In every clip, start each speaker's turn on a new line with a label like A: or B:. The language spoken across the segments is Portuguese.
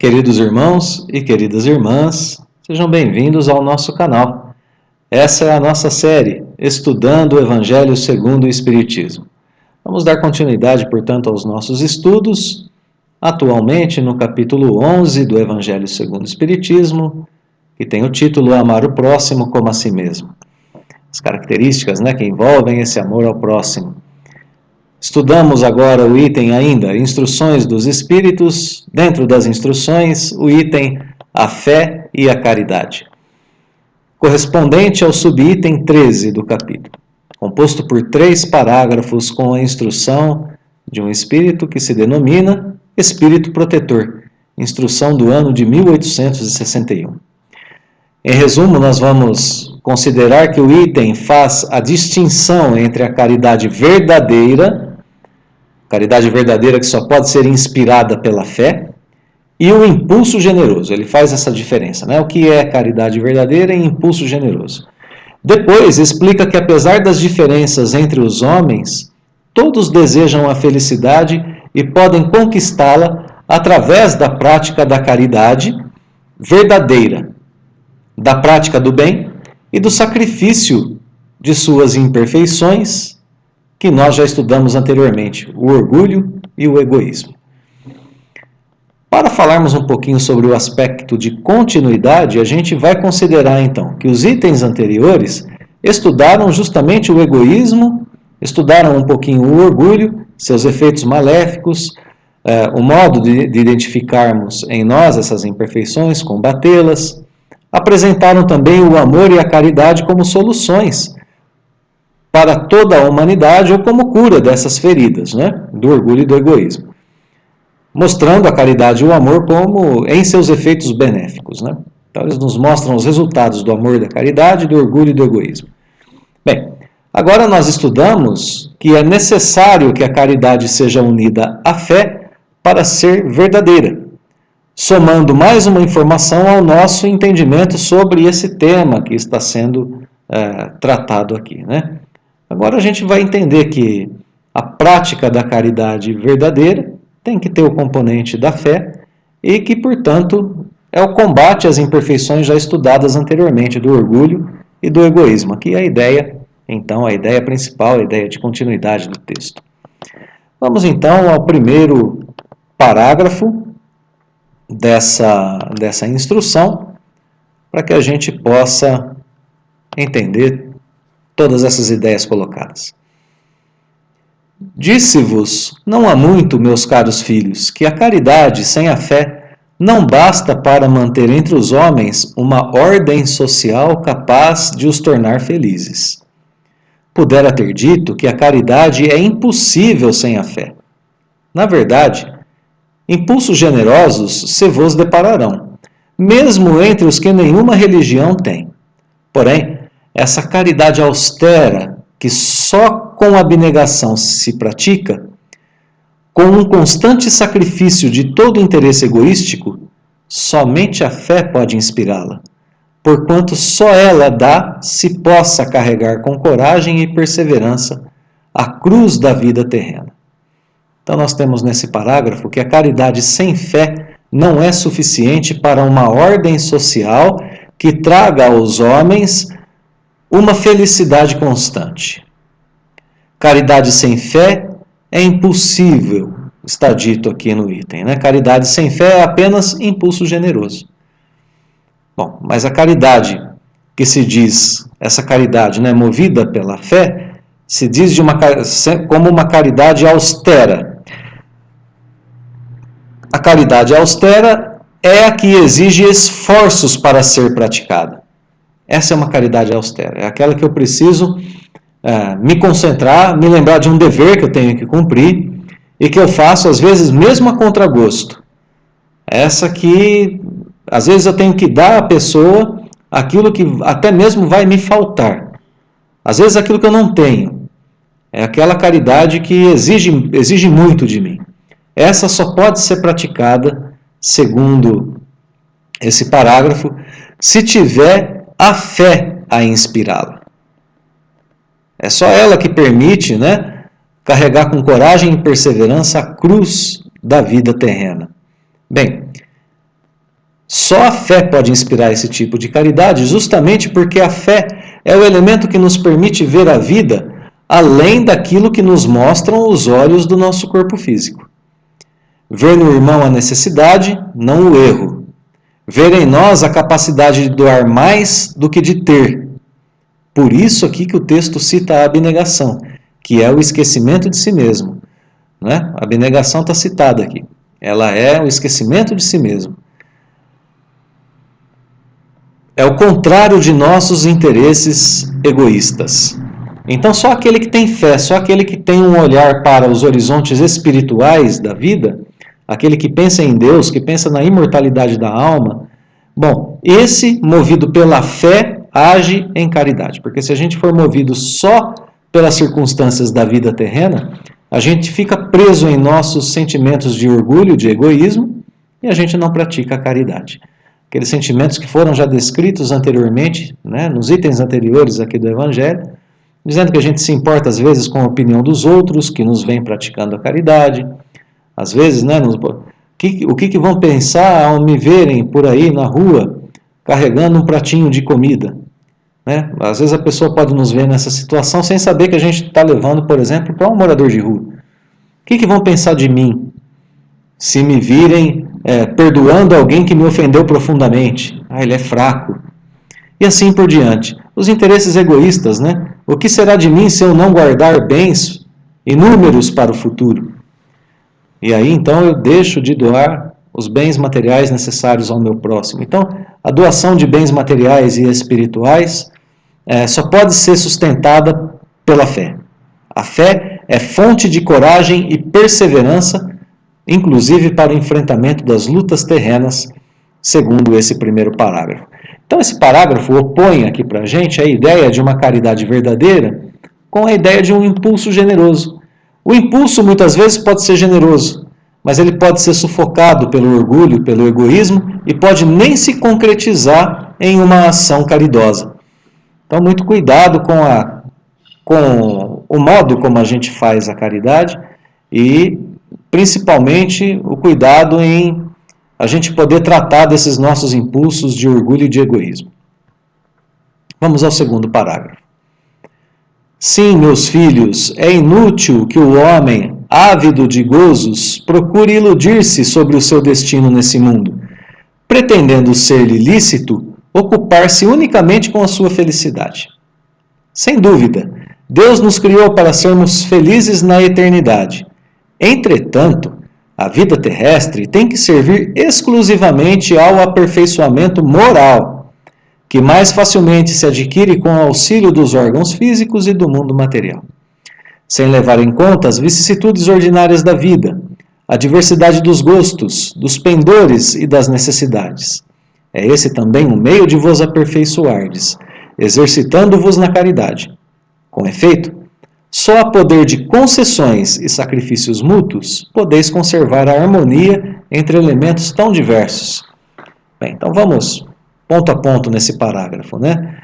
A: Queridos irmãos e queridas irmãs, sejam bem-vindos ao nosso canal. Essa é a nossa série, Estudando o Evangelho segundo o Espiritismo. Vamos dar continuidade, portanto, aos nossos estudos, atualmente no capítulo 11 do Evangelho segundo o Espiritismo, que tem o título Amar o Próximo como a Si Mesmo. As características que envolvem esse amor ao próximo. Estudamos agora o item ainda, Instruções dos Espíritos, dentro das instruções, o item A Fé e a Caridade, correspondente ao subitem 13 do capítulo, composto por 3 parágrafos com a instrução de um espírito que se denomina Espírito Protetor, instrução do ano de 1861. Em resumo, nós vamos considerar que o item faz a distinção entre a caridade verdadeira que só pode ser inspirada pela fé, e o impulso generoso. Ele faz essa diferença, O que é caridade verdadeira e impulso generoso. Depois, explica que apesar das diferenças entre os homens, todos desejam a felicidade e podem conquistá-la através da prática da caridade verdadeira, da prática do bem e do sacrifício de suas imperfeições, que nós já estudamos anteriormente, o orgulho e o egoísmo. Para falarmos um pouquinho sobre o aspecto de continuidade, a gente vai considerar então que os itens anteriores estudaram justamente o egoísmo, estudaram um pouquinho o orgulho, seus efeitos maléficos, o modo de identificarmos em nós essas imperfeições, combatê-las. Apresentaram também o amor e a caridade como soluções para toda a humanidade ou como cura dessas feridas, do orgulho e do egoísmo. Mostrando a caridade e o amor como em seus efeitos benéficos. Então eles nos mostram os resultados do amor e da caridade, do orgulho e do egoísmo. Bem, agora nós estudamos que é necessário que a caridade seja unida à fé para ser verdadeira, somando mais uma informação ao nosso entendimento sobre esse tema que está sendo tratado aqui. Agora a gente vai entender que a prática da caridade verdadeira tem que ter o componente da fé e que, portanto, é o combate às imperfeições já estudadas anteriormente do orgulho e do egoísmo. Aqui é a ideia, então, a ideia principal, a ideia de continuidade do texto. Vamos então ao primeiro parágrafo dessa instrução, para que a gente possa entender todas essas ideias colocadas. Disse-vos, não há muito, meus caros filhos, que a caridade sem a fé não basta para manter entre os homens uma ordem social capaz de os tornar felizes. Pudera ter dito que a caridade é impossível sem a fé. Na verdade, impulsos generosos se vos depararão, mesmo entre os que nenhuma religião tem. Porém, essa caridade austera, que só com abnegação se pratica, com um constante sacrifício de todo interesse egoístico, somente a fé pode inspirá-la, porquanto só ela dá se possa carregar com coragem e perseverança a cruz da vida terrena. Então nós temos nesse parágrafo que a caridade sem fé não é suficiente para uma ordem social que traga aos homens uma felicidade constante. Caridade sem fé é impossível, está dito aqui no item. Caridade sem fé é apenas impulso generoso. Bom, mas a caridade que se diz, essa caridade movida pela fé, se diz como uma caridade austera. A caridade austera é a que exige esforços para ser praticada. Essa é uma caridade austera, é aquela que eu preciso me concentrar, me lembrar de um dever que eu tenho que cumprir e que eu faço, às vezes, mesmo a contragosto. Essa que, às vezes, eu tenho que dar à pessoa aquilo que até mesmo vai me faltar. Às vezes, aquilo que eu não tenho. É aquela caridade que exige muito de mim. Essa só pode ser praticada, segundo esse parágrafo, se tiver a fé a inspirá-la. É só ela que permite, carregar com coragem e perseverança a cruz da vida terrena. Bem, Só a fé pode inspirar esse tipo de caridade, justamente porque a fé é o elemento que nos permite ver a vida além daquilo que nos mostram os olhos do nosso corpo físico. Ver no irmão a necessidade, não o erro. Ver em nós a capacidade de doar mais do que de ter. Por isso aqui que o texto cita a abnegação, que é o esquecimento de si mesmo. Né? A abnegação está citada aqui. Ela é o esquecimento de si mesmo. É o contrário de nossos interesses egoístas. Então, só aquele que tem fé, só aquele que tem um olhar para os horizontes espirituais da vida, aquele que pensa em Deus, que pensa na imortalidade da alma, bom, esse, movido pela fé, age em caridade. Porque se a gente for movido só pelas circunstâncias da vida terrena, a gente fica preso em nossos sentimentos de orgulho, de egoísmo, e a gente não pratica a caridade. Aqueles sentimentos que foram já descritos anteriormente, né, nos itens anteriores aqui do Evangelho, dizendo que a gente se importa às vezes com a opinião dos outros, que nos vem praticando a caridade. Às vezes, né, o que vão pensar ao me verem por aí na rua carregando um pratinho de comida? Né? Às vezes a pessoa pode nos ver nessa situação sem saber que a gente está levando, por exemplo, para um morador de rua. O que vão pensar de mim se me virem perdoando alguém que me ofendeu profundamente? Ah, ele é fraco. E assim por diante. Os interesses egoístas, né? O que será de mim se eu não guardar bens inúmeros para o futuro? E aí, então, eu deixo de doar os bens materiais necessários ao meu próximo. Então, a doação de bens materiais e espirituais só pode ser sustentada pela fé. A fé é fonte de coragem e perseverança, inclusive para o enfrentamento das lutas terrenas, segundo esse primeiro parágrafo. Então, esse parágrafo opõe aqui para a gente a ideia de uma caridade verdadeira com a ideia de um impulso generoso. O impulso, muitas vezes, pode ser generoso, mas ele pode ser sufocado pelo orgulho, pelo egoísmo, e pode nem se concretizar em uma ação caridosa. Então, muito cuidado com o modo como a gente faz a caridade e, principalmente, o cuidado em a gente poder tratar desses nossos impulsos de orgulho e de egoísmo. Vamos ao segundo parágrafo. Sim, meus filhos, é inútil que o homem, ávido de gozos, procure iludir-se sobre o seu destino nesse mundo, pretendendo ser-lhe lícito ocupar-se unicamente com a sua felicidade. Sem dúvida, Deus nos criou para sermos felizes na eternidade. Entretanto, a vida terrestre tem que servir exclusivamente ao aperfeiçoamento moral, que mais facilmente se adquire com o auxílio dos órgãos físicos e do mundo material, sem levar em conta as vicissitudes ordinárias da vida, a diversidade dos gostos, dos pendores e das necessidades. É esse também um meio de vos aperfeiçoardes, exercitando-vos na caridade. Com efeito, só a poder de concessões e sacrifícios mútuos podeis conservar a harmonia entre elementos tão diversos. Bem, então vamos ponto a ponto nesse parágrafo, né?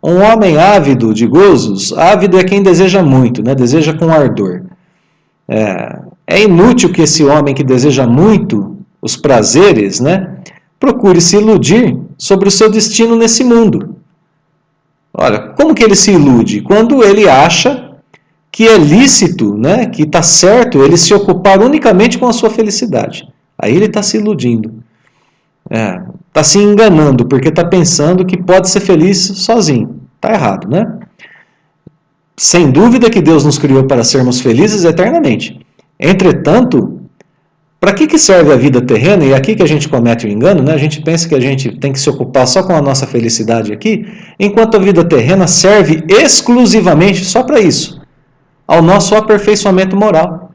A: Um homem ávido de gozos, ávido é quem deseja muito, né? Deseja com ardor. É inútil que esse homem que deseja muito os prazeres, né, procure se iludir sobre o seu destino nesse mundo. Olha, como que ele se ilude? Quando ele acha que é lícito, né, que está certo ele se ocupar unicamente com a sua felicidade. Aí ele está se iludindo. Está se enganando, porque está pensando que pode ser feliz sozinho. Está errado, né? Sem dúvida que Deus nos criou para sermos felizes eternamente. Entretanto, para que serve a vida terrena? E aqui que a gente comete o engano, né? A gente pensa que a gente tem que se ocupar só com a nossa felicidade aqui, enquanto a vida terrena serve exclusivamente só para isso, ao nosso aperfeiçoamento moral.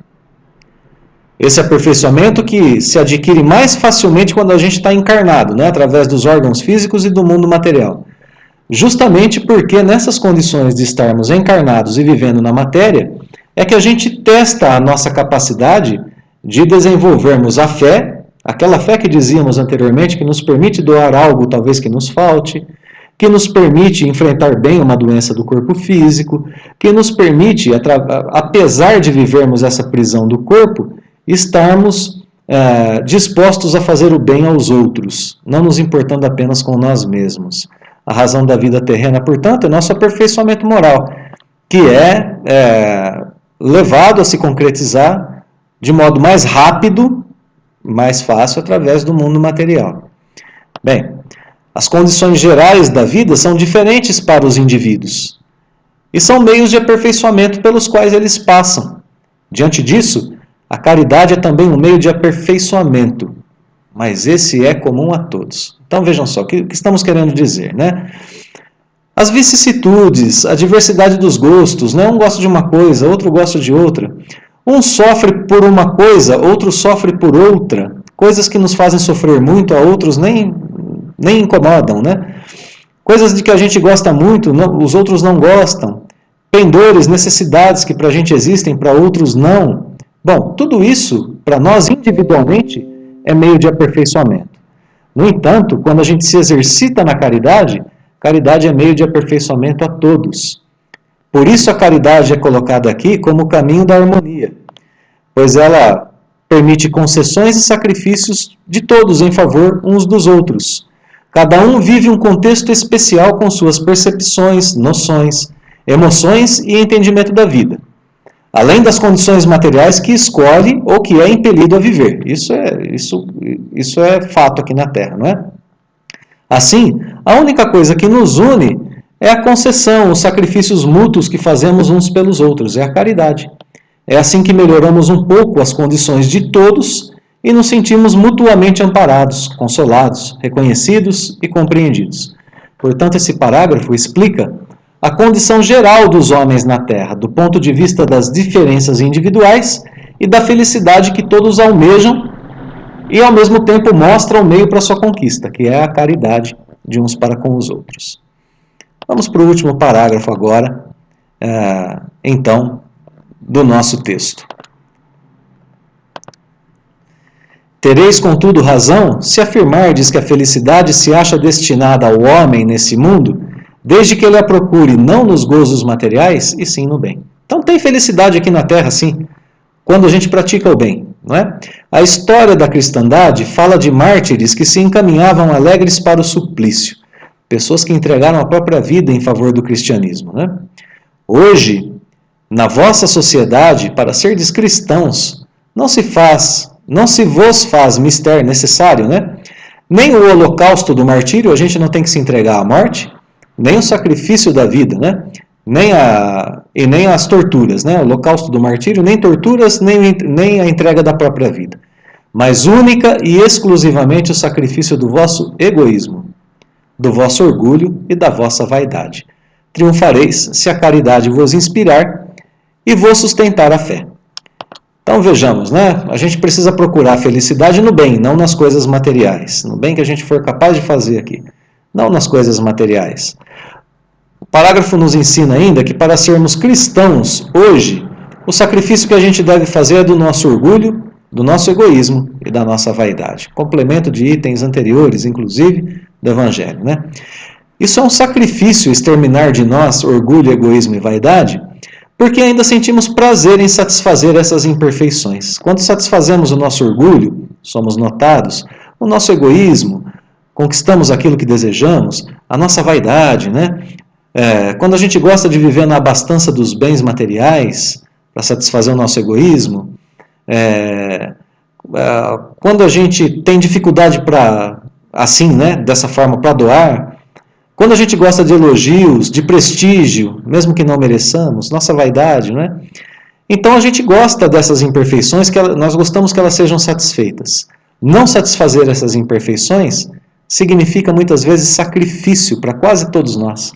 A: Esse aperfeiçoamento que se adquire mais facilmente quando a gente está encarnado, né? Através dos órgãos físicos e do mundo material. Justamente porque nessas condições de estarmos encarnados e vivendo na matéria, é que a gente testa a nossa capacidade de desenvolvermos a fé, aquela fé que dizíamos anteriormente, que nos permite doar algo talvez que nos falte, que nos permite enfrentar bem uma doença do corpo físico, que nos permite, apesar de vivermos essa prisão do corpo, estarmos dispostos a fazer o bem aos outros, não nos importando apenas com nós mesmos. A razão da vida terrena, portanto, é nosso aperfeiçoamento moral, que é levado a se concretizar de modo mais rápido, mais fácil, através do mundo material. Bem, as condições gerais da vida são diferentes para os indivíduos e são meios de aperfeiçoamento pelos quais eles passam. Diante disso, a caridade é também um meio de aperfeiçoamento, mas esse é comum a todos. Então vejam só, o que estamos querendo dizer, né? As vicissitudes, a diversidade dos gostos, né? Um gosta de uma coisa, outro gosta de outra. Um sofre por uma coisa, outro sofre por outra. Coisas que nos fazem sofrer muito, a outros nem incomodam, né? Coisas de que a gente gosta muito, os outros não gostam. Pendores, necessidades que para a gente existem, para outros não. Bom, tudo isso, para nós individualmente, é meio de aperfeiçoamento. No entanto, quando a gente se exercita na caridade, caridade é meio de aperfeiçoamento a todos. Por isso a caridade é colocada aqui como o caminho da harmonia, pois ela permite concessões e sacrifícios de todos em favor uns dos outros. Cada um vive um contexto especial com suas percepções, noções, emoções e entendimento da vida, além das condições materiais que escolhe ou que é impelido a viver. Isso é fato aqui na Terra, não é? Assim, a única coisa que nos une é a concessão, os sacrifícios mútuos que fazemos uns pelos outros, é a caridade. É assim que melhoramos um pouco as condições de todos e nos sentimos mutuamente amparados, consolados, reconhecidos e compreendidos. Portanto, esse parágrafo explica a condição geral dos homens na Terra, do ponto de vista das diferenças individuais e da felicidade que todos almejam e, ao mesmo tempo, mostra o meio para sua conquista, que é a caridade de uns para com os outros. Vamos para o último parágrafo agora, então, do nosso texto. Tereis, contudo, razão se afirmardes que a felicidade se acha destinada ao homem nesse mundo, desde que ele a procure não nos gozos materiais, e sim no bem. Então tem felicidade aqui na Terra, sim, quando a gente pratica o bem, não é? A história da cristandade fala de mártires que se encaminhavam alegres para o suplício, pessoas que entregaram a própria vida em favor do cristianismo, né? Hoje, na vossa sociedade, para serdes cristãos, não se vos faz mistério necessário, né? Nem o holocausto do martírio, a gente não tem que se entregar à morte, nem o sacrifício da vida, né? Nem as torturas, né? O holocausto do martírio, nem torturas, nem a entrega da própria vida. Mas única e exclusivamente o sacrifício do vosso egoísmo, do vosso orgulho e da vossa vaidade. Triunfareis se a caridade vos inspirar e vos sustentar a fé. Então vejamos, né? A gente precisa procurar a felicidade no bem, não nas coisas materiais. No bem que a gente for capaz de fazer aqui, não nas coisas materiais. O parágrafo nos ensina ainda que para sermos cristãos hoje, o sacrifício que a gente deve fazer é do nosso orgulho, do nosso egoísmo e da nossa vaidade. Complemento de itens anteriores, inclusive, do Evangelho, né? Isso é um sacrifício, exterminar de nós orgulho, egoísmo e vaidade, porque ainda sentimos prazer em satisfazer essas imperfeições. Quando satisfazemos o nosso orgulho, somos notados, o nosso egoísmo, conquistamos aquilo que desejamos, a nossa vaidade, né? Quando a gente gosta de viver na abastança dos bens materiais, para satisfazer o nosso egoísmo, quando a gente tem dificuldade para, assim, né, dessa forma, para doar, quando a gente gosta de elogios, de prestígio, mesmo que não mereçamos, nossa vaidade, né? Então a gente gosta dessas imperfeições, nós gostamos que elas sejam satisfeitas. Não satisfazer essas imperfeições significa muitas vezes sacrifício para quase todos nós.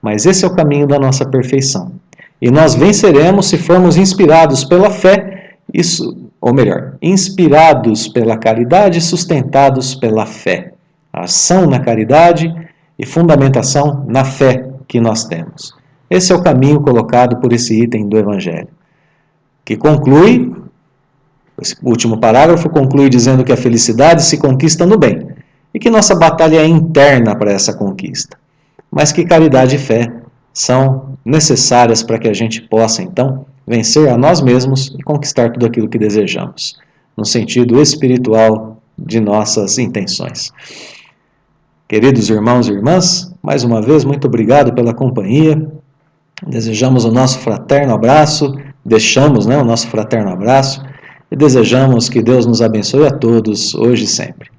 A: Mas esse é o caminho da nossa perfeição. E nós venceremos se formos inspirados pela fé, inspirados pela caridade e sustentados pela fé. A ação na caridade e fundamentação na fé que nós temos. Esse é o caminho colocado por esse item do Evangelho, que conclui, esse último parágrafo conclui dizendo que a felicidade se conquista no bem, e que nossa batalha é interna para essa conquista, mas que caridade e fé são necessárias para que a gente possa, então, vencer a nós mesmos e conquistar tudo aquilo que desejamos. no sentido espiritual de nossas intenções. Queridos irmãos e irmãs, mais uma vez, muito obrigado pela companhia. Desejamos o nosso fraterno abraço, deixamos o nosso fraterno abraço e desejamos que Deus nos abençoe a todos, hoje e sempre.